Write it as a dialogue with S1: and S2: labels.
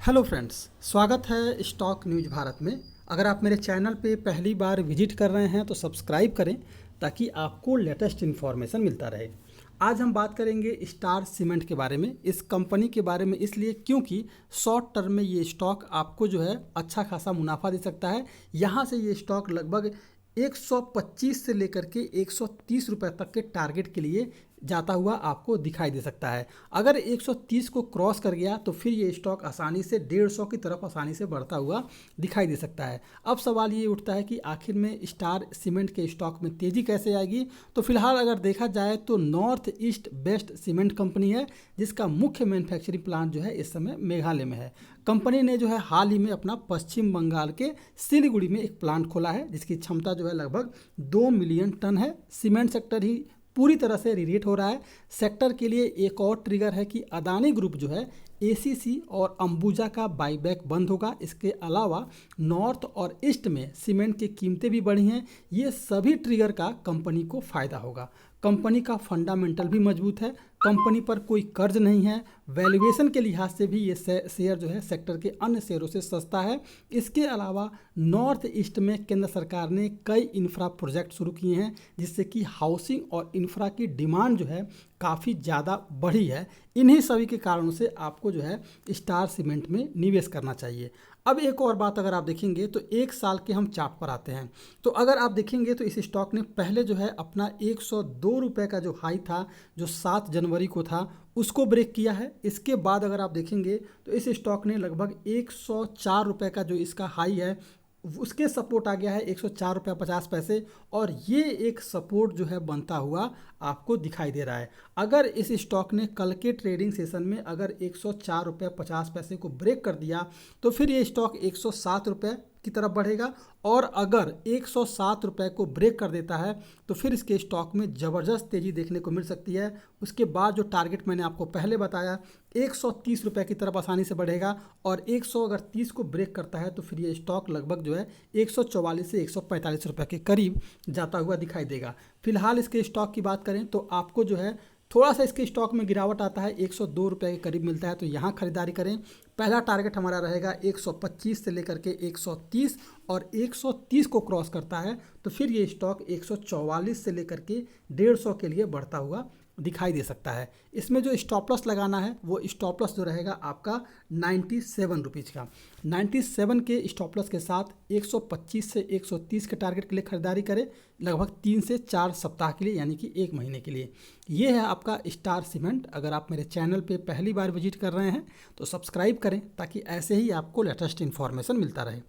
S1: Hello friends, स्वागत है stock news Bharat में। अगर आप मेरे चैनल पे पहली बार विजिट कर रहे हैं तो सब्सक्राइब करें ताकि आपको लेटेस्ट इन्फॉर्मेशन मिलता रहे। आज हम बात करेंगे स्टार सीमेंट के बारे में। इस कंपनी के बारे में इसलिए क्योंकि शॉर्ट टर्म में ये स्टॉक आपको जो है अच्छा खासा मुनाफा दे सकता है। यहाँ से ये स्टॉक लगभग 125 से लेकर के 130 रुपए तक के टारगेट के लिए जाता हुआ आपको दिखाई दे सकता है। अगर 130 को क्रॉस कर गया तो फिर ये स्टॉक आसानी से 150 की तरफ आसानी से बढ़ता हुआ दिखाई दे सकता है। अब सवाल ये उठता है कि आखिर में स्टार सीमेंट के स्टॉक में तेज़ी कैसे आएगी। तो फिलहाल अगर देखा जाए तो north east best cement company है, जिसका मुख्य मैन्युफैक्चरिंग प्लांट जो है इस समय मेघालय में है। कंपनी ने जो है हाल ही में अपना पश्चिम बंगाल के सिलीगुड़ी में एक प्लांट खोला है, जिसकी क्षमता जो है लगभग 2 मिलियन टन है। सीमेंट सेक्टर ही पूरी तरह से रिलेट हो रहा है। सेक्टर के लिए एक और ट्रिगर है कि अदानी ग्रुप जो है एसीसी और अंबुजा का बाईबैक बंद होगा। इसके अलावा नॉर्थ और ईस्ट में सीमेंट की कीमतें भी बढ़ी हैं। ये सभी ट्रिगर का कंपनी को फ़ायदा होगा। कंपनी का फंडामेंटल भी मजबूत है, कंपनी पर कोई कर्ज नहीं है। वैल्यूएशन के लिहाज से भी ये शेयर जो है सेक्टर के अन्य शेयरों से सस्ता है। इसके अलावा नॉर्थ ईस्ट में केंद्र सरकार ने कई इंफ्रा प्रोजेक्ट शुरू किए हैं, जिससे कि हाउसिंग और इंफ्रा की डिमांड जो है काफ़ी ज़्यादा बढ़ी है। इन्हीं सभी के कारणों से आपको जो है स्टार सीमेंट में निवेश करना चाहिए। अब एक और बात अगर आप देखेंगे तो एक साल के हम चार्ट पर आते हैं। तो अगर आप देखेंगे तो इस स्टॉक ने पहले जो है अपना 102 रुपये का जो हाई था, जो 7 जनवरी को था, उसको ब्रेक किया है। इसके बाद अगर आप देखेंगे तो इस स्टॉक ने लगभग 104 रुपये का जो इसका हाई है उसके सपोर्ट आ गया है 104 रुपये 50 पैसे, और ये एक सपोर्ट जो है बनता हुआ आपको दिखाई दे रहा है। अगर इस स्टॉक ने कल के ट्रेडिंग सेशन में अगर 104 रुपये 50 पैसे को ब्रेक कर दिया तो फिर ये स्टॉक 107 रुपये की तरफ बढ़ेगा, और अगर 107 रुपये को ब्रेक कर देता है तो फिर इसके स्टॉक में ज़बरदस्त तेज़ी देखने को मिल सकती है। उसके बाद जो टारगेट मैंने आपको पहले बताया 130 रुपये की तरफ आसानी से बढ़ेगा, और 100 अगर 30 को ब्रेक करता है तो फिर ये स्टॉक लगभग जो है 144 से 145 रुपये के करीब जाता हुआ दिखाई देगा। फिलहाल इसके स्टॉक की बात करें तो आपको जो है थोड़ा सा इसके स्टॉक में गिरावट आता है, 102 रुपये के करीब मिलता है, तो यहाँ खरीदारी करें। पहला टारगेट हमारा रहेगा 125 से लेकर के 130, और 130 को क्रॉस करता है तो फिर ये स्टॉक 144 से लेकर के 150 के लिए बढ़ता हुआ दिखाई दे सकता है। इसमें जो स्टॉप लॉस लगाना है वो स्टॉप लॉस जो रहेगा आपका 97 रुपीज़ का। 97 के स्टॉप लॉस के साथ 125 से 130 के टारगेट के लिए खरीदारी करें, लगभग 3 से 4 सप्ताह के लिए, यानी कि 1 महीने के लिए। ये है आपका स्टार सीमेंट। अगर आप मेरे चैनल पे पहली बार विजिट कर रहे हैं तो सब्सक्राइब करें ताकि ऐसे ही आपको लेटेस्ट इन्फॉर्मेशन मिलता रहे।